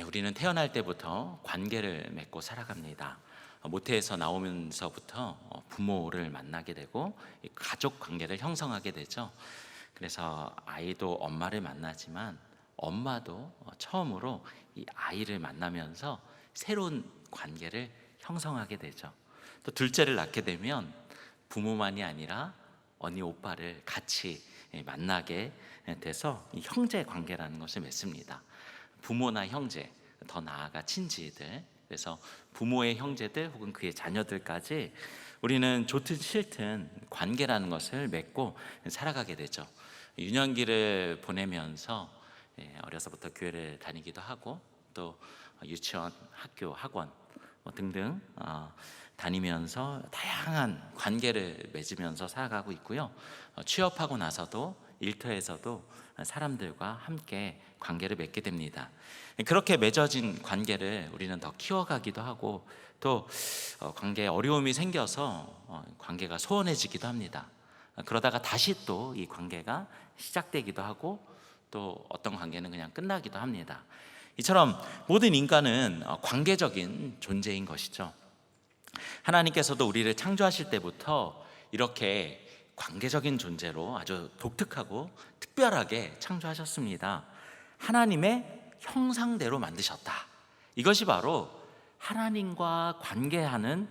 우리는 태어날 때부터 관계를 맺고 살아갑니다. 모태에서 나오면서부터 부모를 만나게 되고 가족 관계를 형성하게 되죠. 그래서 아이도 엄마를 만나지만 엄마도 처음으로 이 아이를 만나면서 새로운 관계를 형성하게 되죠. 또 둘째를 낳게 되면 부모만이 아니라 언니 오빠를 같이 만나게 돼서 이 형제 관계라는 것을 맺습니다. 부모나 형제, 더 나아가 친지들, 그래서 부모의 형제들 혹은 그의 자녀들까지 우리는 좋든 싫든 관계라는 것을 맺고 살아가게 되죠. 유년기를 보내면서 어려서부터 교회를 다니기도 하고 또 유치원, 학교, 학원 등등 다니면서 다양한 관계를 맺으면서 살아가고 있고요. 취업하고 나서도 일터에서도 사람들과 함께 관계를 맺게 됩니다. 그렇게 맺어진 관계를 우리는 더 키워가기도 하고 또 관계에 어려움이 생겨서 관계가 소원해지기도 합니다. 그러다가 다시 또 이 관계가 시작되기도 하고 또 어떤 관계는 그냥 끝나기도 합니다. 이처럼 모든 인간은 관계적인 존재인 것이죠. 하나님께서도 우리를 창조하실 때부터 이렇게 관계적인 존재로 아주 독특하고 특별하게 창조하셨습니다. 하나님의 형상대로 만드셨다. 이것이 바로 하나님과 관계하는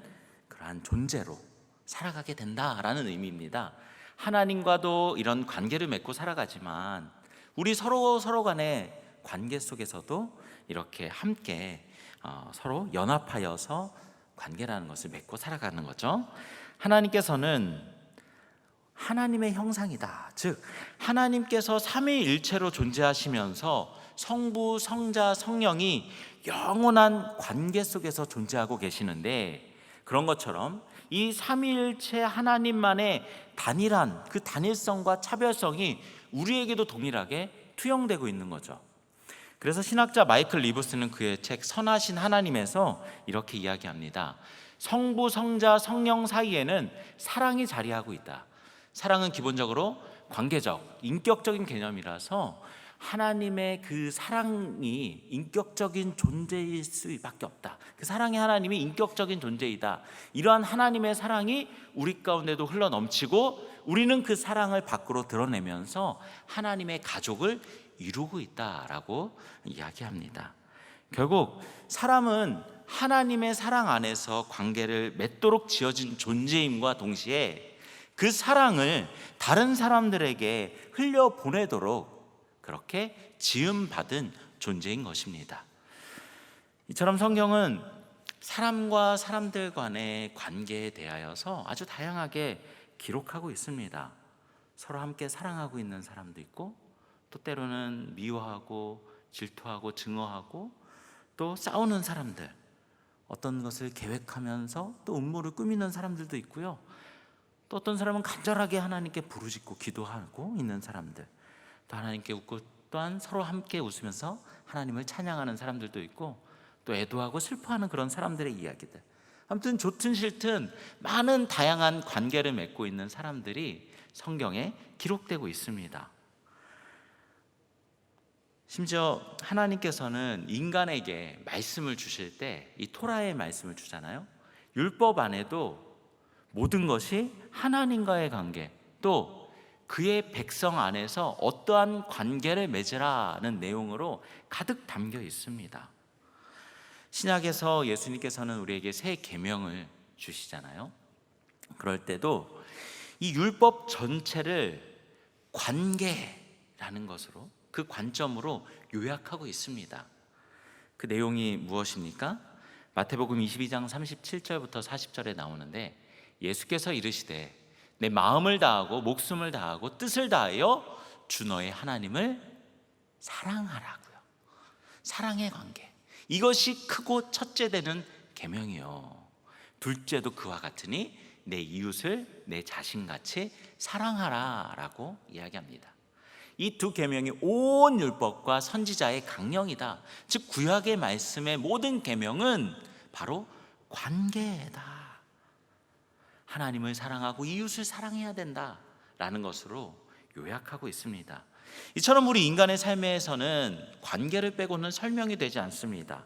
그러한 존재로 살아가게 된다라는 의미입니다. 하나님과도 이런 관계를 맺고 살아가지만 우리 서로 간의 관계 속에서도 이렇게 함께 서로 연합하여서 관계라는 것을 맺고 살아가는 거죠. 하나님께서는 하나님의 형상이다. 즉 하나님께서 삼위일체로 존재하시면서 성부, 성자, 성령이 영원한 관계 속에서 존재하고 계시는데, 그런 것처럼 이 삼위일체 하나님만의 단일한 그 단일성과 차별성이 우리에게도 동일하게 투영되고 있는 거죠. 그래서 신학자 마이클 리브스는 그의 책 선하신 하나님에서 이렇게 이야기합니다. 성부, 성자, 성령 사이에는 사랑이 자리하고 있다. 사랑은 기본적으로 관계적, 인격적인 개념이라서 하나님의 그 사랑이 인격적인 존재일 수밖에 없다. 그 사랑의 하나님이 인격적인 존재이다. 이러한 하나님의 사랑이 우리 가운데도 흘러 넘치고 우리는 그 사랑을 밖으로 드러내면서 하나님의 가족을 이루고 있다라고 이야기합니다. 결국 사람은 하나님의 사랑 안에서 관계를 맺도록 지어진 존재임과 동시에 그 사랑을 다른 사람들에게 흘려보내도록 그렇게 지음받은 존재인 것입니다. 이처럼 성경은 사람과 사람들 간의 관계에 대하여서 아주 다양하게 기록하고 있습니다. 서로 함께 사랑하고 있는 사람도 있고 또 때로는 미워하고 질투하고 증오하고 또 싸우는 사람들, 어떤 것을 계획하면서 또 음모를 꾸미는 사람들도 있고요. 또 어떤 사람은 간절하게 하나님께 부르짖고 기도하고 있는 사람들, 또 하나님께 웃고 또한 서로 함께 웃으면서 하나님을 찬양하는 사람들도 있고 또 애도하고 슬퍼하는 그런 사람들의 이야기들, 아무튼 좋든 싫든 많은 다양한 관계를 맺고 있는 사람들이 성경에 기록되고 있습니다. 심지어 하나님께서는 인간에게 말씀을 주실 때 이 토라의 말씀을 주잖아요. 율법 안에도 모든 것이 하나님과의 관계, 또 그의 백성 안에서 어떠한 관계를 맺으라는 내용으로 가득 담겨 있습니다. 신약에서 예수님께서는 우리에게 새 계명을 주시잖아요. 그럴 때도 이 율법 전체를 관계라는 것으로, 그 관점으로 요약하고 있습니다. 그 내용이 무엇입니까? 마태복음 22장 37절부터 40절에 나오는데, 예수께서 이르시되 내 마음을 다하고 목숨을 다하고 뜻을 다하여 주 너의 하나님을 사랑하라고요. 사랑의 관계, 이것이 크고 첫째 되는 계명이요. 둘째도 그와 같으니 내 이웃을 내 자신같이 사랑하라라고 이야기합니다. 이 두 계명이 온 율법과 선지자의 강령이다. 즉 구약의 말씀의 모든 계명은 바로 관계다. 하나님을 사랑하고 이웃을 사랑해야 된다라는 것으로 요약하고 있습니다. 이처럼 우리 인간의 삶에서는 관계를 빼고는 설명이 되지 않습니다.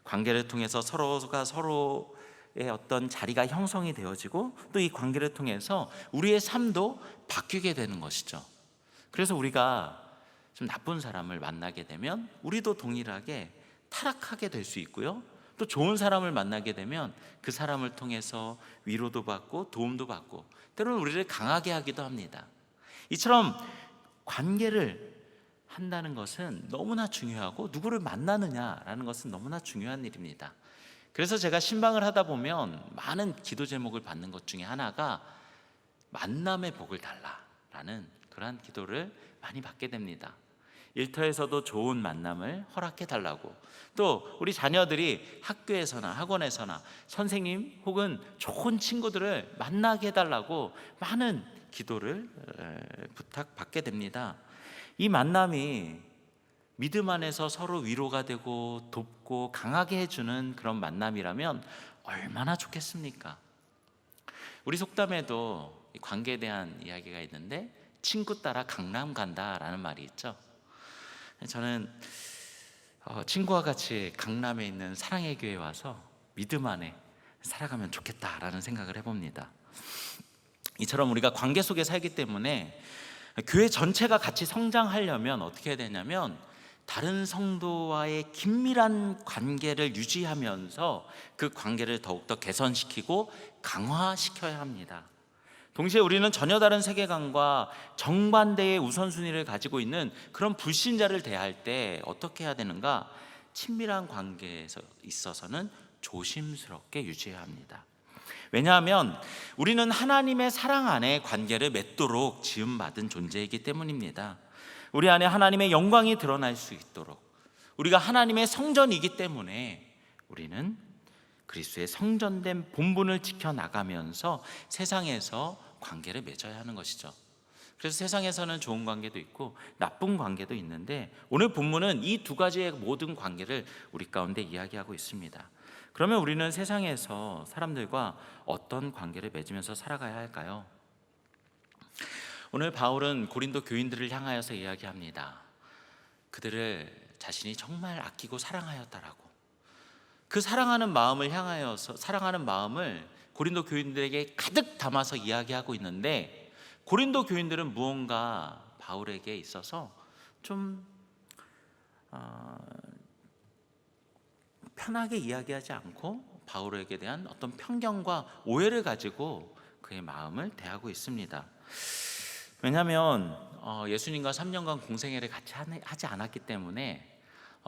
관계를 통해서 서로가 서로의 어떤 자리가 형성이 되어지고 또 이 관계를 통해서 우리의 삶도 바뀌게 되는 것이죠. 그래서 우리가 좀 나쁜 사람을 만나게 되면 우리도 동일하게 타락하게 될 수 있고요, 또 좋은 사람을 만나게 되면 그 사람을 통해서 위로도 받고 도움도 받고 때로는 우리를 강하게 하기도 합니다. 이처럼 관계를 한다는 것은 너무나 중요하고 누구를 만나느냐라는 것은 너무나 중요한 일입니다. 그래서 제가 신방을 하다 보면 많은 기도 제목을 받는 것 중에 하나가 만남의 복을 달라라는 그러한 기도를 많이 받게 됩니다. 일터에서도 좋은 만남을 허락해 달라고, 또 우리 자녀들이 학교에서나 학원에서나 선생님 혹은 좋은 친구들을 만나게 해달라고 많은 기도를 부탁받게 됩니다. 이 만남이 믿음 안에서 서로 위로가 되고 돕고 강하게 해주는 그런 만남이라면 얼마나 좋겠습니까? 우리 속담에도 관계에 대한 이야기가 있는데 친구 따라 강남 간다라는 말이 있죠. 저는 친구와 같이 강남에 있는 사랑의 교회에 와서 믿음 안에 살아가면 좋겠다라는 생각을 해봅니다. 이처럼 우리가 관계 속에 살기 때문에 교회 전체가 같이 성장하려면 어떻게 해야 되냐면 다른 성도와의 긴밀한 관계를 유지하면서 그 관계를 더욱더 개선시키고 강화시켜야 합니다. 동시에 우리는 전혀 다른 세계관과 정반대의 우선순위를 가지고 있는 그런 불신자를 대할 때 어떻게 해야 되는가? 친밀한 관계에 있어서는 조심스럽게 유지해야 합니다. 왜냐하면 우리는 하나님의 사랑 안에 관계를 맺도록 지음받은 존재이기 때문입니다. 우리 안에 하나님의 영광이 드러날 수 있도록, 우리가 하나님의 성전이기 때문에 우리는 그리스도의 성전된 본분을 지켜나가면서 세상에서 관계를 맺어야 하는 것이죠. 그래서 세상에서는 좋은 관계도 있고 나쁜 관계도 있는데 오늘 본문은 이 두 가지의 모든 관계를 우리 가운데 이야기하고 있습니다. 그러면 우리는 세상에서 사람들과 어떤 관계를 맺으면서 살아가야 할까요? 오늘 바울은 고린도 교인들을 향하여서 이야기합니다. 그들을 자신이 정말 아끼고 사랑하였다라고. 그 사랑하는 마음을 향하여서, 사랑하는 마음을 고린도 교인들에게 가득 담아서 이야기하고 있는데, 고린도 교인들은 무언가 바울에게 있어서 좀 편하게 이야기하지 않고 바울에게 대한 어떤 편견과 오해를 가지고 그의 마음을 대하고 있습니다. 왜냐하면 예수님과 3년간 공생애를 같이 하지 않았기 때문에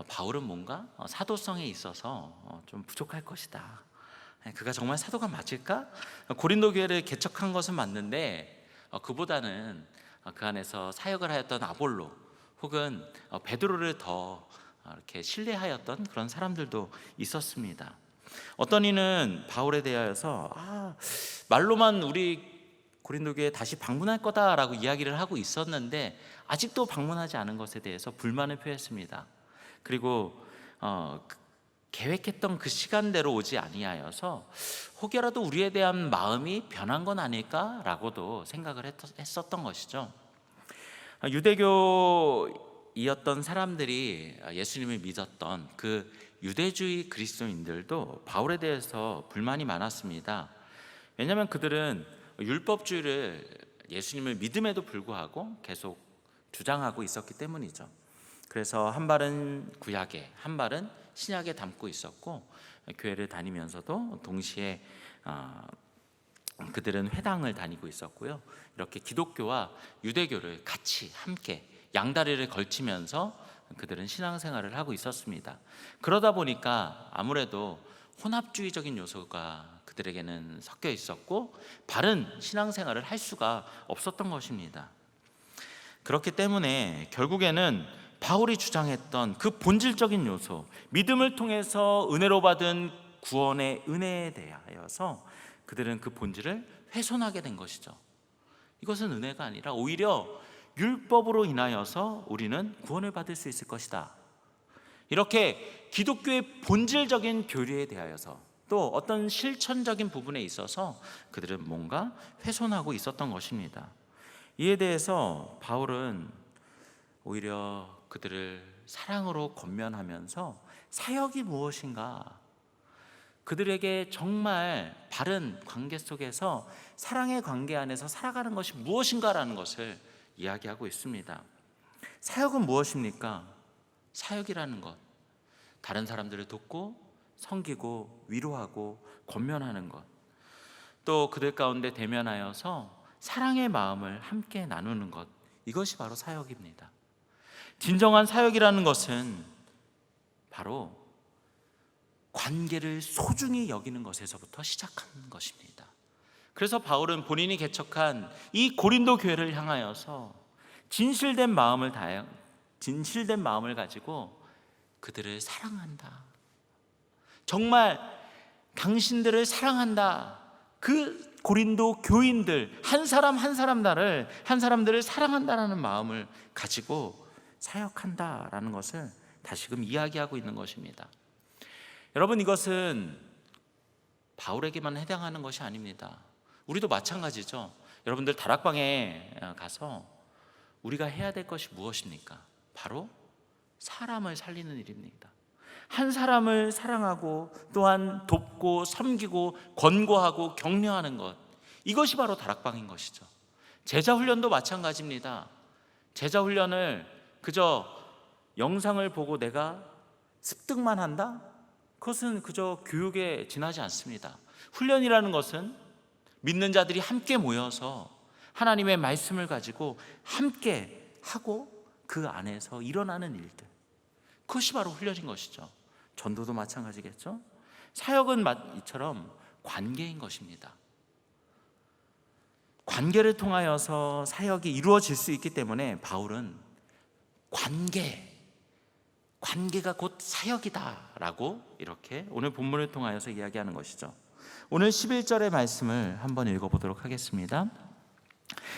바울은 뭔가 사도성에 있어서 좀 부족할 것이다. 그가 정말 사도가 맞을까? 고린도 교회를 개척한 것은 맞는데 그보다는 그 안에서 사역을 하였던 아볼로 혹은 베드로를 더 이렇게 신뢰하였던 그런 사람들도 있었습니다. 어떤 이는 바울에 대하여서 말로만 우리 고린도 교회에 다시 방문할 거다라고 이야기를 하고 있었는데 아직도 방문하지 않은 것에 대해서 불만을 표했습니다. 그리고 계획했던 그 시간대로 오지 아니하여서 혹여라도 우리에 대한 마음이 변한 건 아닐까라고도 생각을 했었던 것이죠. 유대교이었던 사람들이 예수님을 믿었던 그 유대주의 그리스도인들도 바울에 대해서 불만이 많았습니다. 왜냐하면 그들은 율법주의를 예수님을 믿음에도 불구하고 계속 주장하고 있었기 때문이죠. 그래서 한 발은 구약에 한 발은 신약에 담고 있었고 교회를 다니면서도 동시에 그들은 회당을 다니고 있었고요. 이렇게 기독교와 유대교를 같이 함께 양다리를 걸치면서 그들은 신앙생활을 하고 있었습니다. 그러다 보니까 아무래도 혼합주의적인 요소가 그들에게는 섞여 있었고 바른 신앙생활을 할 수가 없었던 것입니다. 그렇기 때문에 결국에는 바울이 주장했던 그 본질적인 요소, 믿음을 통해서 은혜로 받은 구원의 은혜에 대하여서 그들은 그 본질을 훼손하게 된 것이죠. 이것은 은혜가 아니라 오히려 율법으로 인하여서 우리는 구원을 받을 수 있을 것이다. 이렇게 기독교의 본질적인 교리에 대하여서 또 어떤 실천적인 부분에 있어서 그들은 뭔가 훼손하고 있었던 것입니다. 이에 대해서 바울은 오히려 그들을 사랑으로 권면하면서 사역이 무엇인가, 그들에게 정말 바른 관계 속에서 사랑의 관계 안에서 살아가는 것이 무엇인가라는 것을 이야기하고 있습니다. 사역은 무엇입니까? 사역이라는 것, 다른 사람들을 돕고 섬기고 위로하고 권면하는 것, 또 그들 가운데 대면하여서 사랑의 마음을 함께 나누는 것, 이것이 바로 사역입니다. 진정한 사역이라는 것은 바로 관계를 소중히 여기는 것에서부터 시작하는 것입니다. 그래서 바울은 본인이 개척한 이 고린도 교회를 향하여서 진실된 마음을 가지고 그들을 사랑한다, 정말 당신들을 사랑한다, 그 고린도 교인들 한 사람 한 사람들을 사랑한다라는 마음을 가지고 사역한다라는 것을 다시금 이야기하고 있는 것입니다. 여러분, 이것은 바울에게만 해당하는 것이 아닙니다. 우리도 마찬가지죠. 여러분들 다락방에 가서 우리가 해야 될 것이 무엇입니까? 바로 사람을 살리는 일입니다. 한 사람을 사랑하고 또한 돕고 섬기고 권고하고 격려하는 것, 이것이 바로 다락방인 것이죠. 제자훈련도 마찬가지입니다. 제자훈련을 그저 영상을 보고 내가 습득만 한다? 그것은 그저 교육에 지나지 않습니다. 훈련이라는 것은 믿는 자들이 함께 모여서 하나님의 말씀을 가지고 함께 하고 그 안에서 일어나는 일들, 그것이 바로 훈련인 것이죠. 전도도 마찬가지겠죠. 사역은 이처럼 관계인 것입니다. 관계를 통하여서 사역이 이루어질 수 있기 때문에 바울은 관계가 곧 사역이다라고 이렇게 오늘 본문을 통하여서 이야기하는 것이죠. 오늘 11절의 말씀을 한번 읽어보도록 하겠습니다.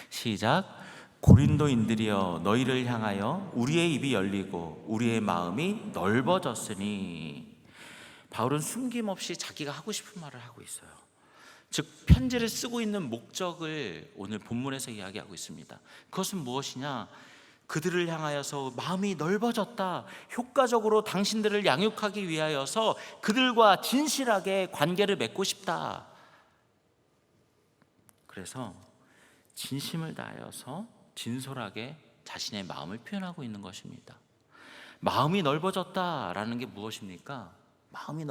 시작. 고린도인들이여, 너희를 향하여 우리의 입이 열리고 우리의 마음이 넓어졌으니. 바울은 숨김없이 자기가 하고 싶은 말을 하고 있어요. 즉, 편지를 쓰고 있는 목적을 오늘 본문에서 이야기하고 있습니다. 그것은 무엇이냐? 그들을 향하여서 마음이 넓어졌다, 효과적으로 당신들을 양육하기 위하여서 그들과 진실하게 관계를 맺고 싶다. 그래서 진심을 다하여서 진솔하게 자신의 마음을 표현하고 있는 것입니다. 마음이 넓어졌다라는 게 무엇입니까? 마음이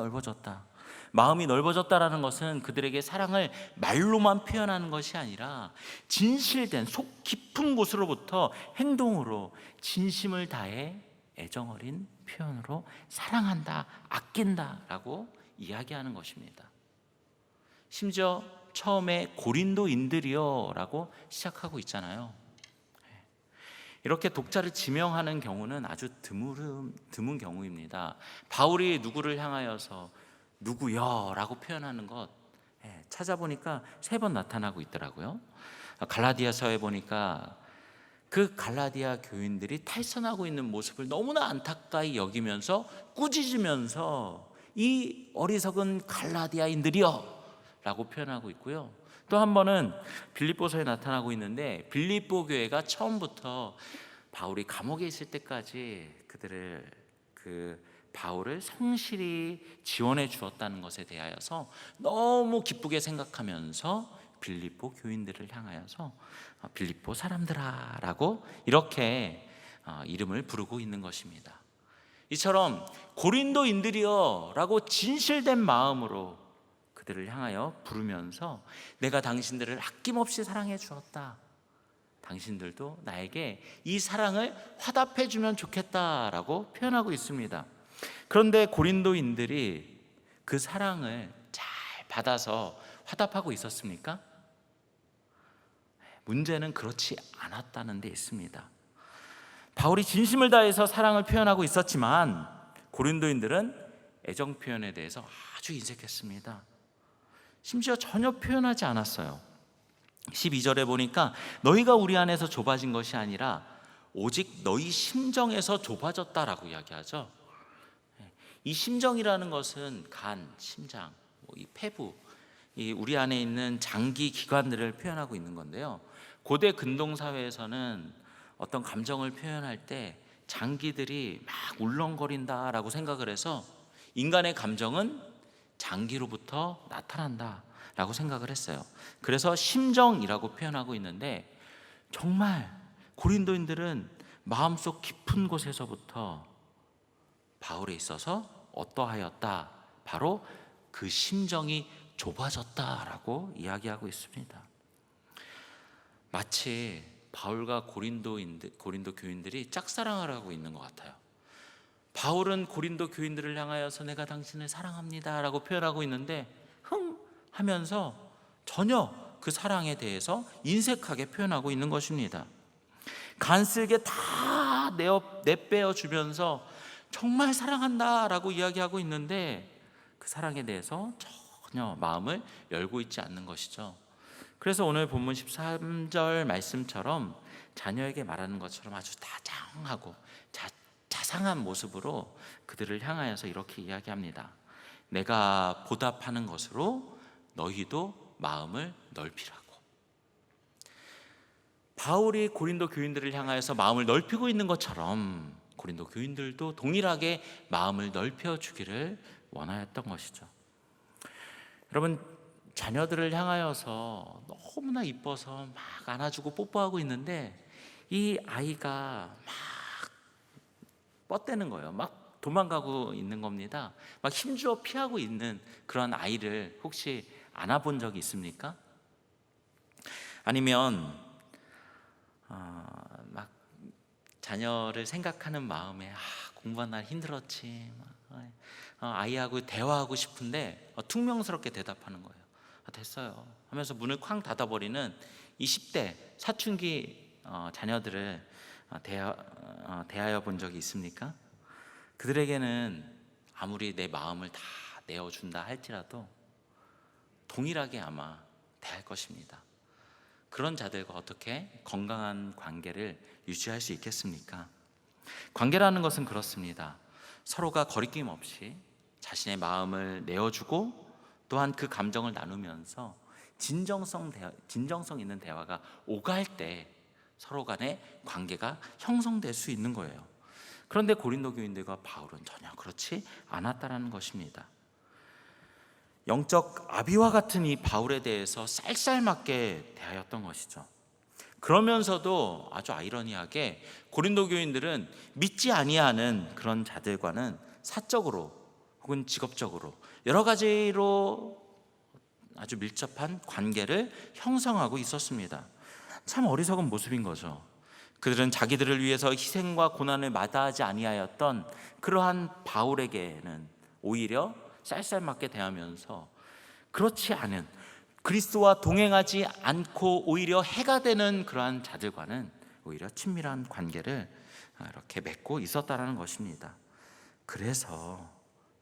넓어졌다라는 것은 그들에게 사랑을 말로만 표현하는 것이 아니라 진실된 속 깊은 곳으로부터 행동으로 진심을 다해 애정 어린 표현으로 사랑한다, 아낀다라고 이야기하는 것입니다. 심지어 처음에 고린도인들이여 라고 시작하고 있잖아요. 이렇게 독자를 지명하는 경우는 아주 드문 경우입니다. 바울이 누구를 향하여서 누구여 라고 표현하는 것 찾아보니까 3번 나타나고 있더라고요. 갈라디아서에 보니까 그 갈라디아 교인들이 탈선하고 있는 모습을 너무나 안타까이 여기면서 꾸짖으면서 이 어리석은 갈라디아인들이여 라고 표현하고 있고요. 또 한 번은 빌립보서에 나타나고 있는데, 빌립보 교회가 처음부터 바울이 감옥에 있을 때까지 바울을 성실히 지원해 주었다는 것에 대하여서 너무 기쁘게 생각하면서 빌립보 교인들을 향하여서 빌립보 사람들아 라고 이렇게 이름을 부르고 있는 것입니다. 이처럼 고린도인들이여 라고 진실된 마음으로 그들을 향하여 부르면서 내가 당신들을 아낌없이 사랑해 주었다, 당신들도 나에게 이 사랑을 화답해 주면 좋겠다라고 표현하고 있습니다. 그런데 고린도인들이 그 사랑을 잘 받아서 화답하고 있었습니까? 문제는 그렇지 않았다는 데 있습니다. 바울이 진심을 다해서 사랑을 표현하고 있었지만 고린도인들은 애정 표현에 대해서 아주 인색했습니다. 심지어 전혀 표현하지 않았어요. 12절에 보니까 너희가 우리 안에서 좁아진 것이 아니라 오직 너희 심정에서 좁아졌다라고 이야기하죠. 이 심정이라는 것은 간, 심장, 이 폐부, 이 우리 안에 있는 장기 기관들을 표현하고 있는 건데요. 고대 근동 사회에서는 어떤 감정을 표현할 때 장기들이 막 울렁거린다라고 생각을 해서 인간의 감정은 장기로부터 나타난다라고 생각을 했어요. 그래서 심정이라고 표현하고 있는데, 정말 고린도인들은 마음속 깊은 곳에서부터 바울에 있어서 어떠하였다, 바로 그 심정이 좁아졌다라고 이야기하고 있습니다. 마치 바울과 고린도 교인들이 짝사랑을 하고 있는 것 같아요. 바울은 고린도 교인들을 향하여서 내가 당신을 사랑합니다 라고 표현하고 있는데 하면서 전혀 그 사랑에 대해서 인색하게 표현하고 있는 것입니다. 간쓸게 다 내빼어 주면서 정말 사랑한다 라고 이야기하고 있는데 그 사랑에 대해서 전혀 마음을 열고 있지 않는 것이죠. 그래서 오늘 본문 13절 말씀처럼 자녀에게 말하는 것처럼 아주 다정하고 자상한 모습으로 그들을 향하여서 이렇게 이야기합니다. 내가 보답하는 것으로 너희도 마음을 넓히라고. 바울이 고린도 교인들을 향하여서 마음을 넓히고 있는 것처럼 고린도 교인들도 동일하게 마음을 넓혀주기를 원하였던 것이죠. 여러분, 자녀들을 향하여서 너무나 이뻐서 막 안아주고 뽀뽀하고 있는데 이 아이가 막 뻗대는 거예요. 막 도망가고 있는 겁니다. 막 힘주어 피하고 있는 그런 아이를 혹시 안아본 적이 있습니까? 아니면 막 자녀를 생각하는 마음에 공부한 날 힘들었지, 아이하고 대화하고 싶은데 퉁명스럽게 대답하는 거예요. 됐어요 하면서 문을 쾅 닫아버리는 이 10대 사춘기 자녀들을 대하여 본 적이 있습니까? 그들에게는 아무리 내 마음을 다 내어준다 할지라도 동일하게 아마 대할 것입니다. 그런 자들과 어떻게 건강한 관계를 유지할 수 있겠습니까? 관계라는 것은 그렇습니다. 서로가 거리낌 없이 자신의 마음을 내어주고 또한 그 감정을 나누면서 진정성 있는 대화가 오갈 때 서로 간의 관계가 형성될 수 있는 거예요. 그런데 고린도 교인들과 바울은 전혀 그렇지 않았다라는 것입니다. 영적 아비와 같은 이 바울에 대해서 쌀쌀맞게 대하였던 것이죠. 그러면서도 아주 아이러니하게 고린도 교인들은 믿지 아니하는 그런 자들과는 사적으로 혹은 직업적으로 여러 가지로 아주 밀접한 관계를 형성하고 있었습니다. 참 어리석은 모습인 거죠. 그들은 자기들을 위해서 희생과 고난을 마다하지 아니하였던 그러한 바울에게는 오히려 쌀쌀맞게 대하면서 그렇지 않은, 그리스도와 동행하지 않고 오히려 해가 되는 그러한 자들과는 오히려 친밀한 관계를 이렇게 맺고 있었다라는 것입니다. 그래서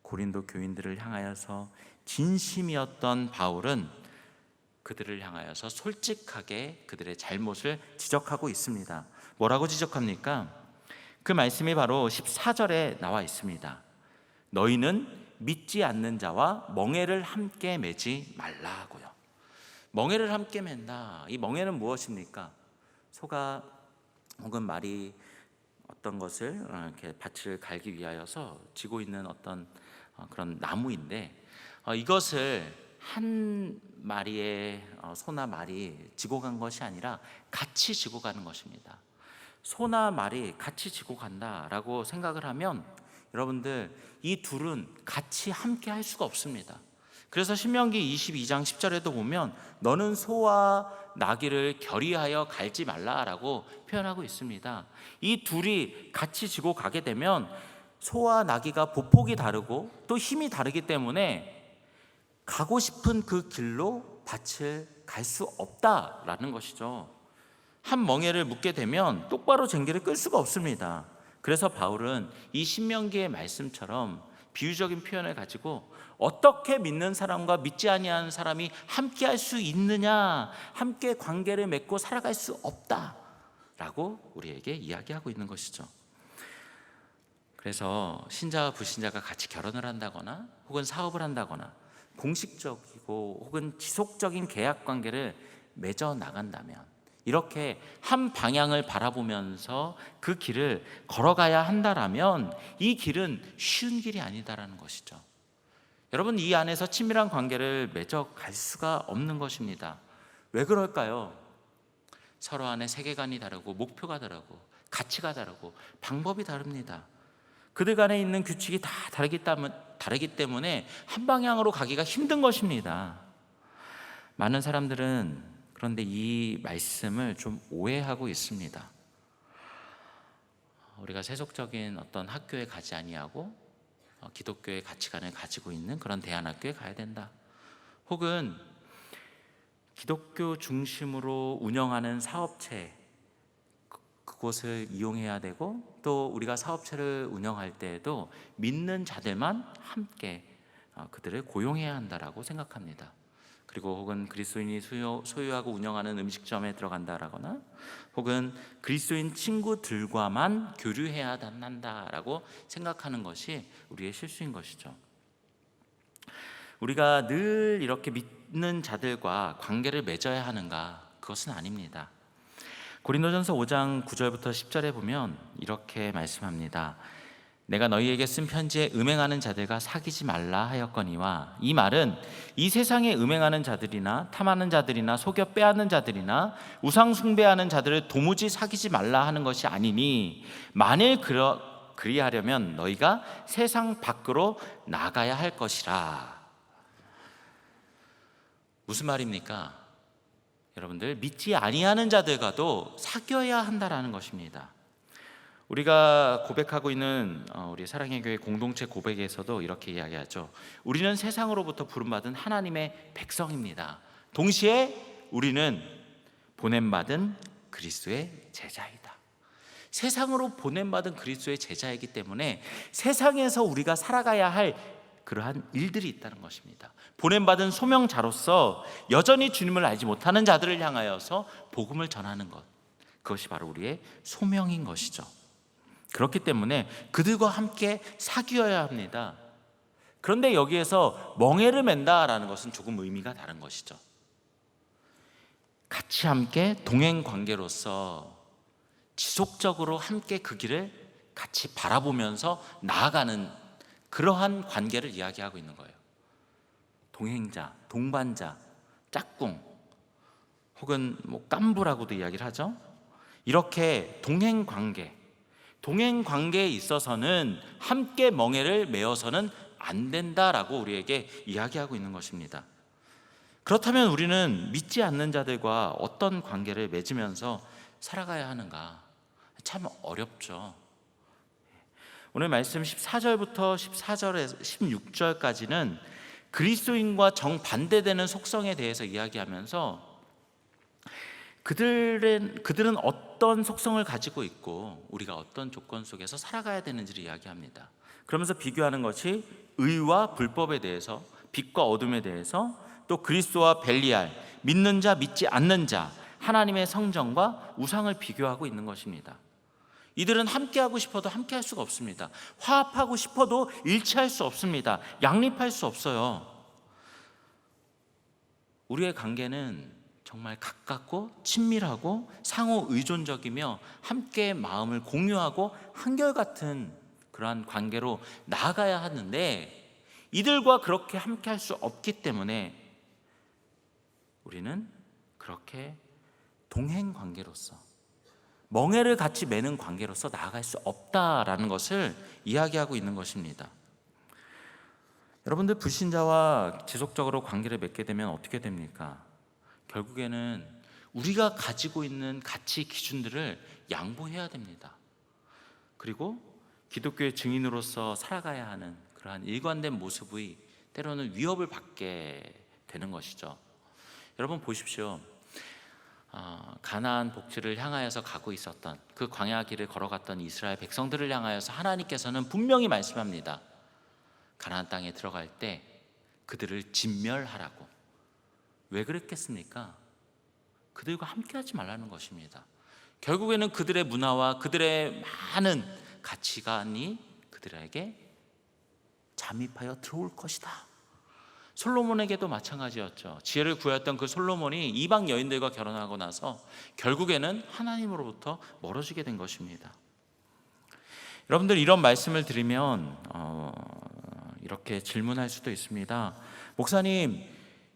고린도 교인들을 향하여서 진심이었던 바울은 그들을 향하여서 솔직하게 그들의 잘못을 지적하고 있습니다. 뭐라고 지적합니까? 그 말씀이 바로 14절에 나와 있습니다. 너희는 믿지 않는 자와 멍에를 함께 매지 말라고요. 멍에를 함께 맨다. 이 멍에는 무엇입니까? 소가 혹은 말이 어떤 것을 이렇게 밭을 갈기 위하여서 지고 있는 어떤 그런 나무인데 이것을 한 마리의 소나 말이 지고 간 것이 아니라 같이 지고 가는 것입니다. 소나 말이 같이 지고 간다라고 생각을 하면 여러분들 이 둘은 같이 함께 할 수가 없습니다. 그래서 신명기 22장 10절에도 보면 너는 소와 나귀를 결의하여 갈지 말라라고 표현하고 있습니다. 이 둘이 같이 지고 가게 되면 소와 나귀가 보폭이 다르고 또 힘이 다르기 때문에 가고 싶은 그 길로 밭을 갈 수 없다라는 것이죠. 한 멍에를 묶게 되면 똑바로 쟁기를 끌 수가 없습니다. 그래서 바울은 이 신명기의 말씀처럼 비유적인 표현을 가지고 어떻게 믿는 사람과 믿지 아니하는 사람이 함께 할 수 있느냐, 함께 관계를 맺고 살아갈 수 없다라고 우리에게 이야기하고 있는 것이죠. 그래서 신자와 불신자가 같이 결혼을 한다거나 혹은 사업을 한다거나 공식적이고 혹은 지속적인 계약 관계를 맺어 나간다면 이렇게 한 방향을 바라보면서 그 길을 걸어가야 한다라면 이 길은 쉬운 길이 아니다라는 것이죠. 여러분, 이 안에서 친밀한 관계를 맺어갈 수가 없는 것입니다. 왜 그럴까요? 서로 안에 세계관이 다르고 목표가 다르고 가치가 다르고 방법이 다릅니다. 그들 간에 있는 규칙이 다 다르기 때문에 한 방향으로 가기가 힘든 것입니다. 많은 사람들은 그런데 이 말씀을 좀 오해하고 있습니다. 우리가 세속적인 어떤 학교에 가지 아니하고 기독교의 가치관을 가지고 있는 그런 대안학교에 가야 된다. 혹은 기독교 중심으로 운영하는 사업체, 그곳을 이용해야 되고, 또 우리가 사업체를 운영할 때에도 믿는 자들만 함께 그들을 고용해야 한다라고 생각합니다. 그리고 혹은 그리스도인이 소유하고 운영하는 음식점에 들어간다라거나, 혹은 그리스도인 친구들과만 교류해야 한다라고 생각하는 것이 우리의 실수인 것이죠. 우리가 늘 이렇게 믿는 자들과 관계를 맺어야 하는가? 그것은 아닙니다. 고린도전서 5장 9절부터 10절에 보면 이렇게 말씀합니다. 내가 너희에게 쓴 편지에 음행하는 자들과 사귀지 말라 하였거니와, 이 말은 이 세상에 음행하는 자들이나 탐하는 자들이나 속여 빼앗는 자들이나 우상 숭배하는 자들을 도무지 사귀지 말라 하는 것이 아니니, 만일 그리하려면 너희가 세상 밖으로 나가야 할 것이라. 무슨 말입니까? 여러분들, 믿지 아니하는 자들과도 사귀어야 한다라는 것입니다. 우리가 고백하고 있는 우리 사랑의 교회 공동체 고백에서도 이렇게 이야기하죠. 우리는 세상으로부터 부름받은 하나님의 백성입니다. 동시에 우리는 보냄받은 그리스도의 제자이다. 세상으로 보냄받은 그리스도의 제자이기 때문에 세상에서 우리가 살아가야 할 그러한 일들이 있다는 것입니다. 보냄받은 소명자로서 여전히 주님을 알지 못하는 자들을 향하여서 복음을 전하는 것, 그것이 바로 우리의 소명인 것이죠. 그렇기 때문에 그들과 함께 사귀어야 합니다. 그런데 여기에서 멍에를 맨다라는 것은 조금 의미가 다른 것이죠. 같이 함께 동행 관계로서 지속적으로 함께 그 길을 같이 바라보면서 나아가는 그러한 관계를 이야기하고 있는 거예요. 동행자, 동반자, 짝꿍, 혹은 깐부라고도 이야기를 하죠. 이렇게 동행 관계에 있어서는 함께 멍에를 메어서는 안 된다라고 우리에게 이야기하고 있는 것입니다. 그렇다면 우리는 믿지 않는 자들과 어떤 관계를 맺으면서 살아가야 하는가? 참 어렵죠. 오늘 말씀 14절부터 16절까지는 그리스도인과 정반대되는 속성에 대해서 이야기하면서 그들은 어떤 속성을 가지고 있고 우리가 어떤 조건 속에서 살아가야 되는지를 이야기합니다. 그러면서 비교하는 것이 의와 불법에 대해서, 빛과 어둠에 대해서, 또 그리스도와 벨리알, 믿는 자 믿지 않는 자, 하나님의 성전과 우상을 비교하고 있는 것입니다. 이들은 함께하고 싶어도 함께할 수가 없습니다. 화합하고 싶어도 일치할 수 없습니다. 양립할 수 없어요. 우리의 관계는 정말 가깝고 친밀하고 상호 의존적이며 함께 마음을 공유하고 한결같은 그러한 관계로 나아가야 하는데, 이들과 그렇게 함께할 수 없기 때문에 우리는 그렇게 동행 관계로서, 멍에를 같이 매는 관계로서 나아갈 수 없다라는 것을 이야기하고 있는 것입니다. 여러분들, 불신자와 지속적으로 관계를 맺게 되면 어떻게 됩니까? 결국에는 우리가 가지고 있는 가치 기준들을 양보해야 됩니다. 그리고 기독교의 증인으로서 살아가야 하는 그러한 일관된 모습이 때로는 위협을 받게 되는 것이죠. 여러분 보십시오. 가나안 복지를 향하여서 가고 있었던 그 광야 길을 걸어갔던 이스라엘 백성들을 향하여서 하나님께서는 분명히 말씀합니다. 가나안 땅에 들어갈 때 그들을 진멸하라고. 왜 그랬겠습니까? 그들과 함께하지 말라는 것입니다. 결국에는 그들의 문화와 그들의 많은 가치관이 그들에게 잠입하여 들어올 것이다. 솔로몬에게도 마찬가지였죠. 지혜를 구했던 그 솔로몬이 이방 여인들과 결혼하고 나서 결국에는 하나님으로부터 멀어지게 된 것입니다. 여러분들, 이런 말씀을 들으면 이렇게 질문할 수도 있습니다. 목사님,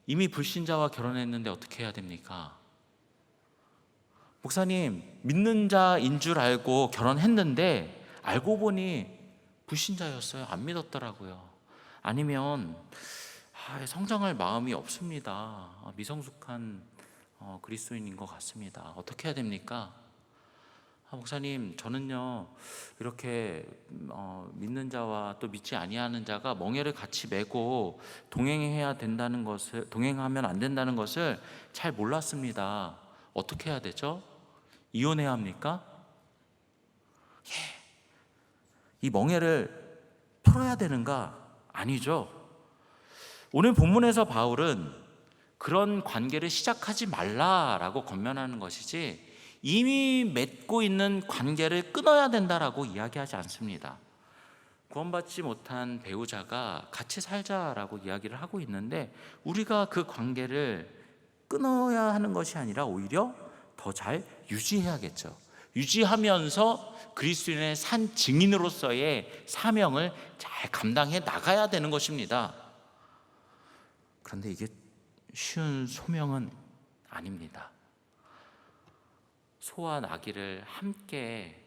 이미 불신자와 결혼했는데 어떻게 해야 됩니까? 목사님, 믿는 자인 줄 알고 결혼했는데 알고 보니 불신자였어요. 안 믿었더라고요. 아니면 성장할 마음이 없습니다. 미성숙한 그리스도인인 것 같습니다. 어떻게 해야 됩니까? 목사님, 저는요 이렇게 믿는 자와 또 믿지 아니하는 자가 멍에를 같이 메고 동행하면 안 된다는 것을 잘 몰랐습니다. 어떻게 해야 되죠? 이혼해야 합니까? 이 멍에를 풀어야 되는가? 아니죠. 오늘 본문에서 바울은 그런 관계를 시작하지 말라라고 권면하는 것이지 이미 맺고 있는 관계를 끊어야 된다라고 이야기하지 않습니다. 구원받지 못한 배우자가 같이 살자라고 이야기를 하고 있는데 우리가 그 관계를 끊어야 하는 것이 아니라 오히려 더 잘 유지해야겠죠. 유지하면서 그리스도인의 산 증인으로서의 사명을 잘 감당해 나가야 되는 것입니다. 그런데 이게 쉬운 소명은 아닙니다. 소와 나귀를 함께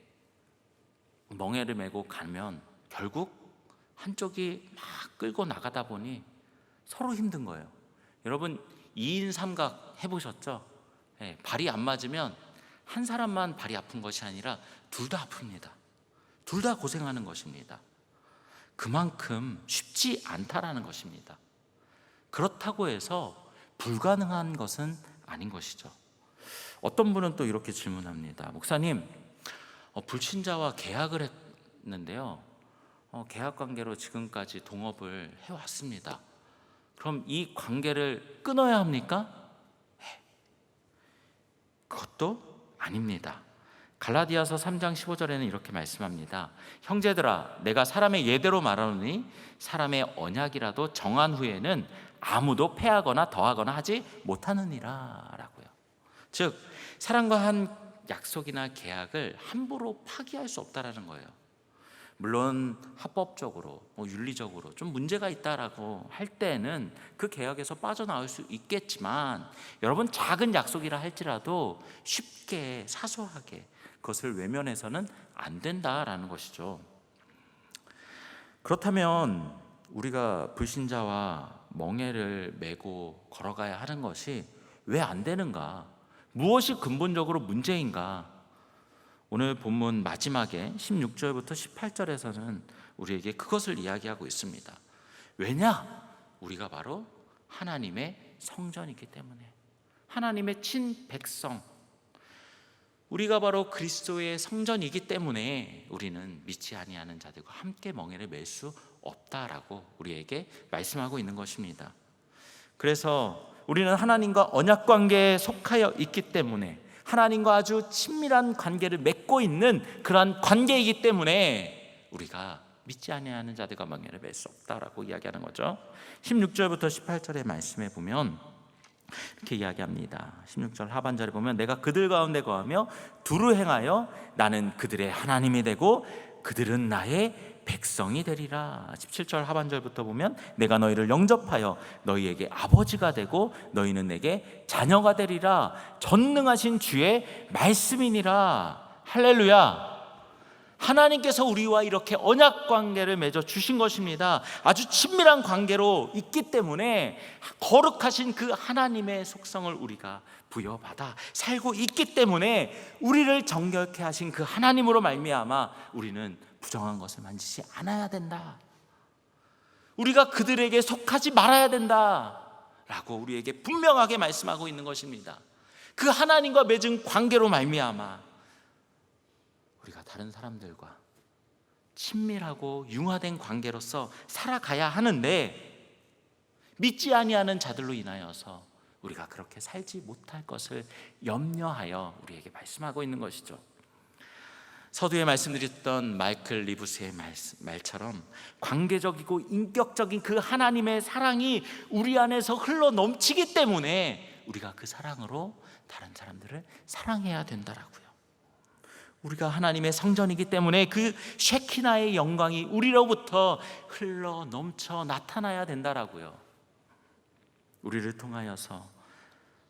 멍에를 메고 가면 결국 한쪽이 막 끌고 나가다 보니 서로 힘든 거예요. 여러분, 2인 삼각 해보셨죠? 네, 발이 안 맞으면 한 사람만 발이 아픈 것이 아니라 둘 다 아픕니다. 둘 다 고생하는 것입니다. 그만큼 쉽지 않다라는 것입니다. 그렇다고 해서 불가능한 것은 아닌 것이죠. 어떤 분은 또 이렇게 질문합니다. 목사님, 불신자와 계약을 했는데요, 계약 관계로 지금까지 동업을 해왔습니다. 그럼 이 관계를 끊어야 합니까? 그것도 아닙니다. 갈라디아서 3장 15절에는 이렇게 말씀합니다. 형제들아, 내가 사람의 예대로 말하노니 사람의 언약이라도 정한 후에는 아무도 패하거나 더하거나 하지 못하느니라 라고요. 즉, 사람과 한 약속이나 계약을 함부로 파기할 수 없다라는 거예요. 물론 합법적으로, 윤리적으로 좀 문제가 있다라고 할 때는 그 계약에서 빠져나올 수 있겠지만, 여러분, 작은 약속이라 할지라도 쉽게 사소하게 그것을 외면해서는 안 된다라는 것이죠. 그렇다면 우리가 불신자와 멍에를 메고 걸어가야 하는 것이 왜 안 되는가? 무엇이 근본적으로 문제인가? 오늘 본문 마지막에 16절부터 18절에서는 우리에게 그것을 이야기하고 있습니다. 왜냐? 우리가 바로 하나님의 성전이기 때문에, 하나님의 친백성, 우리가 바로 그리스도의 성전이기 때문에 우리는 믿지 아니하는 자들과 함께 멍에를 맬 수 없다라고 우리에게 말씀하고 있는 것입니다. 그래서 우리는 하나님과 언약 관계에 속하여 있기 때문에, 하나님과 아주 친밀한 관계를 맺고 있는 그러한 관계이기 때문에 우리가 믿지 아니하는 자들과 멍에를 맬 수 없다라고 이야기하는 거죠. 16절부터 18절의 말씀에 보면 이렇게 이야기합니다. 16절 하반절에 보면 내가 그들 가운데 거하며 두루 행하여 나는 그들의 하나님이 되고 그들은 나의 백성이 되리라. 17절 하반절부터 보면 내가 너희를 영접하여 너희에게 아버지가 되고 너희는 내게 자녀가 되리라. 전능하신 주의 말씀이니라. 할렐루야. 하나님께서 우리와 이렇게 언약 관계를 맺어 주신 것입니다. 아주 친밀한 관계로 있기 때문에 거룩하신 그 하나님의 속성을 우리가 부여받아 살고 있기 때문에 우리를 정결케 하신 그 하나님으로 말미암아 우리는 부정한 것을 만지지 않아야 된다. 우리가 그들에게 속하지 말아야 된다 라고 우리에게 분명하게 말씀하고 있는 것입니다. 그 하나님과 맺은 관계로 말미암아 우리가 다른 사람들과 친밀하고 융화된 관계로서 살아가야 하는데, 믿지 아니하는 자들로 인하여서 우리가 그렇게 살지 못할 것을 염려하여 우리에게 말씀하고 있는 것이죠. 서두에 말씀드렸던 마이클 리브스의 말처럼 관계적이고 인격적인 그 하나님의 사랑이 우리 안에서 흘러 넘치기 때문에 우리가 그 사랑으로 다른 사람들을 사랑해야 된다라고요. 우리가 하나님의 성전이기 때문에 그 쉐키나의 영광이 우리로부터 흘러 넘쳐 나타나야 된다라고요. 우리를 통하여서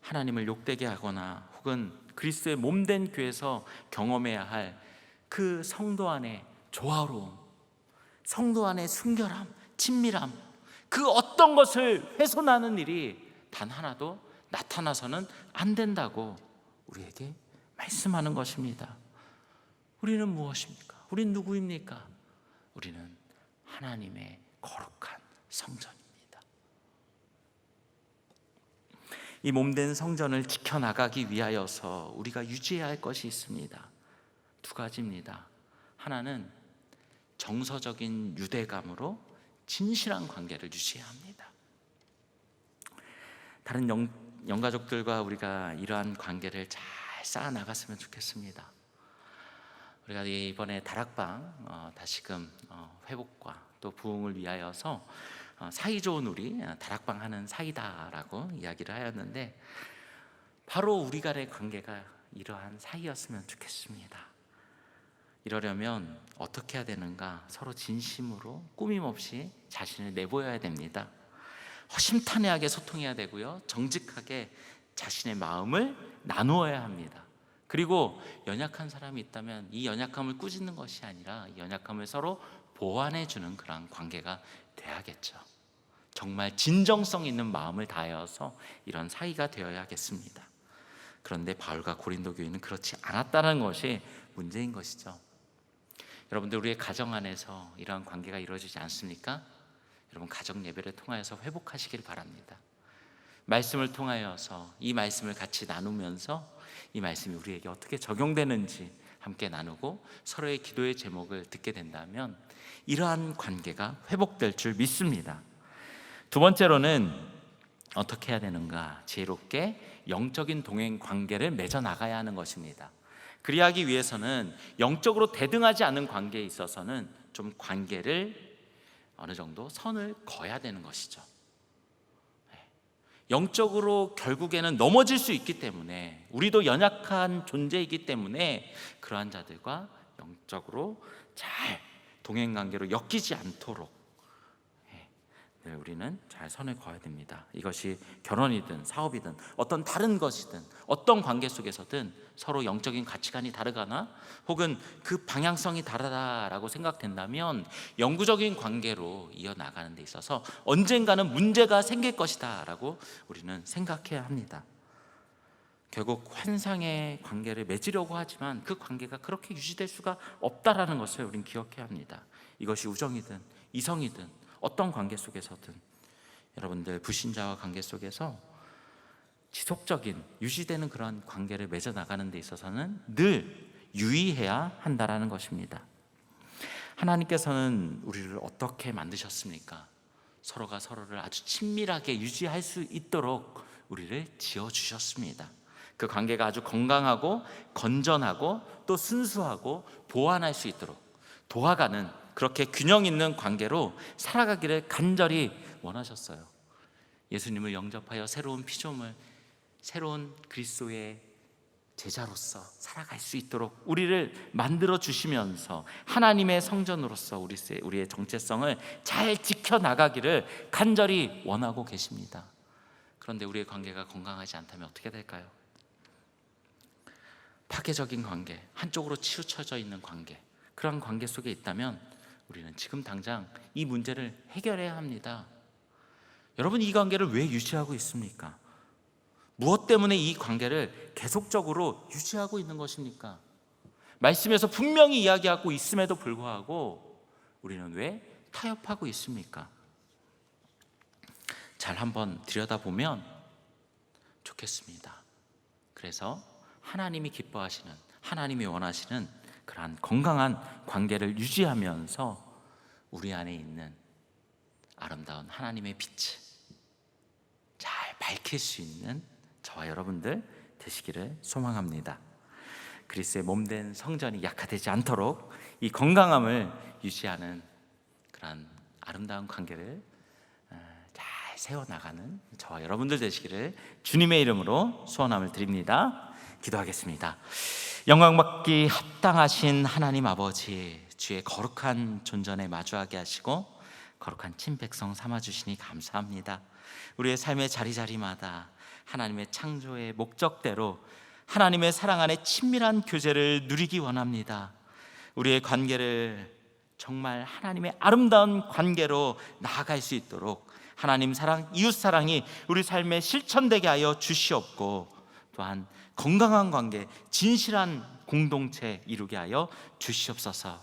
하나님을 욕되게 하거나 혹은 그리스도의 몸된 교회에서 경험해야 할 그 성도 안의 조화로움, 성도 안의 순결함, 친밀함, 그 어떤 것을 훼손하는 일이 단 하나도 나타나서는 안 된다고 우리에게 말씀하는 것입니다. 우리는 무엇입니까? 우리는 누구입니까? 우리는 하나님의 거룩한 성전입니다. 이 몸된 성전을 지켜나가기 위하여서 우리가 유지해야 할 것이 있습니다. 두 가지입니다. 하나는 정서적인 유대감으로 진실한 관계를 유지해야 합니다. 다른 영가족들과 우리가 이러한 관계를 잘 쌓아 나갔으면 좋겠습니다. 우리가 이번에 다락방 다시금 회복과 또 부흥을 위하여서 사이좋은 우리 다락방 하는 사이다라고 이야기를 하였는데, 바로 우리 간의 관계가 이러한 사이였으면 좋겠습니다. 이러려면 어떻게 해야 되는가? 서로 진심으로 꾸밈 없이 자신을 내보여야 됩니다. 허심탄회하게 소통해야 되고요, 정직하게 자신의 마음을 나누어야 합니다. 그리고 연약한 사람이 있다면 이 연약함을 꾸짖는 것이 아니라 이 연약함을 서로 보완해 주는 그런 관계가 돼야겠죠. 정말 진정성 있는 마음을 다하여서 이런 사이가 되어야겠습니다. 그런데 바울과 고린도 교회는 그렇지 않았다는 것이 문제인 것이죠. 여러분들, 우리의 가정 안에서 이러한 관계가 이루어지지 않습니까? 여러분, 가정 예배를 통하여서 회복하시길 바랍니다. 말씀을 통하여서 이 말씀을 같이 나누면서 이 말씀이 우리에게 어떻게 적용되는지 함께 나누고 서로의 기도의 제목을 듣게 된다면 이러한 관계가 회복될 줄 믿습니다. 두 번째로는 어떻게 해야 되는가? 지혜롭게 영적인 동행 관계를 맺어 나가야 하는 것입니다. 그리하기 위해서는 영적으로 대등하지 않은 관계에 있어서는 좀 관계를 어느 정도 선을 그어야 되는 것이죠. 영적으로 결국에는 넘어질 수 있기 때문에, 우리도 연약한 존재이기 때문에 그러한 자들과 영적으로 잘 동행관계로 엮이지 않도록 우리는 잘 선을 그어야 됩니다. 이것이 결혼이든 사업이든 어떤 다른 것이든 어떤 관계 속에서든 서로 영적인 가치관이 다르거나 혹은 그 방향성이 다르다라고 생각된다면 영구적인 관계로 이어나가는 데 있어서 언젠가는 문제가 생길 것이다 라고 우리는 생각해야 합니다. 결국 환상의 관계를 맺으려고 하지만 그 관계가 그렇게 유지될 수가 없다라는 것을 우리는 기억해야 합니다. 이것이 우정이든 이성이든 어떤 관계 속에서든 여러분들, 불신자와 관계 속에서 지속적인 유지되는 그런 관계를 맺어 나가는 데 있어서는 늘 유의해야 한다라는 것입니다. 하나님께서는 우리를 어떻게 만드셨습니까? 서로가 서로를 아주 친밀하게 유지할 수 있도록 우리를 지어주셨습니다. 그 관계가 아주 건강하고 건전하고 또 순수하고 보완할 수 있도록 도와가는, 그렇게 균형 있는 관계로 살아가기를 간절히 원하셨어요. 예수님을 영접하여 새로운 피조물, 새로운 그리스도의 제자로서 살아갈 수 있도록 우리를 만들어 주시면서 하나님의 성전으로서 우리의 정체성을 잘 지켜나가기를 간절히 원하고 계십니다. 그런데 우리의 관계가 건강하지 않다면 어떻게 될까요? 파괴적인 관계, 한쪽으로 치우쳐져 있는 관계, 그런 관계 속에 있다면 우리는 지금 당장 이 문제를 해결해야 합니다. 여러분, 이 관계를 왜 유지하고 있습니까? 무엇 때문에 이 관계를 계속적으로 유지하고 있는 것입니까? 말씀에서 분명히 이야기하고 있음에도 불구하고 우리는 왜 타협하고 있습니까? 잘 한번 들여다보면 좋겠습니다. 그래서 하나님이 기뻐하시는, 하나님이 원하시는 그러한 건강한 관계를 유지하면서 우리 안에 있는 아름다운 하나님의 빛을 잘 밝힐 수 있는 저와 여러분들 되시기를 소망합니다. 그리스도의 몸된 성전이 약화되지 않도록 이 건강함을 유지하는 그런 아름다운 관계를 잘 세워나가는 저와 여러분들 되시기를 주님의 이름으로 소원함을 드립니다. 기도하겠습니다. 영광받기 합당하신 하나님 아버지, 주의 거룩한 존전에 마주하게 하시고 거룩한 친백성 삼아주시니 감사합니다. 우리의 삶의 자리자리마다 하나님의 창조의 목적대로 하나님의 사랑 안에 친밀한 교제를 누리기 원합니다. 우리의 관계를 정말 하나님의 아름다운 관계로 나아갈 수 있도록 하나님 사랑, 이웃 사랑이 우리 삶에 실천되게 하여 주시옵고, 또한 건강한 관계, 진실한 공동체 이루게 하여 주시옵소서.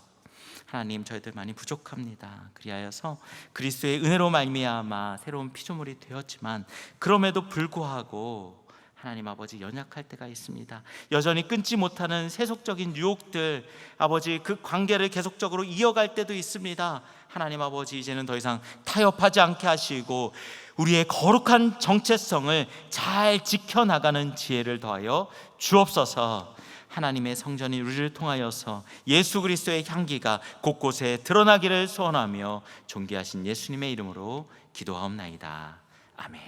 하나님, 저희들 많이 부족합니다. 그리하여서 그리스도의 은혜로 말미암아 새로운 피조물이 되었지만 그럼에도 불구하고 하나님 아버지 연약할 때가 있습니다. 여전히 끊지 못하는 세속적인 유혹들, 아버지 그 관계를 계속적으로 이어갈 때도 있습니다. 하나님 아버지, 이제는 더 이상 타협하지 않게 하시고 우리의 거룩한 정체성을 잘 지켜나가는 지혜를 더하여 주옵소서. 하나님의 성전이 우리를 통하여서 예수 그리스도의 향기가 곳곳에 드러나기를 소원하며 존귀하신 예수님의 이름으로 기도하옵나이다. 아멘.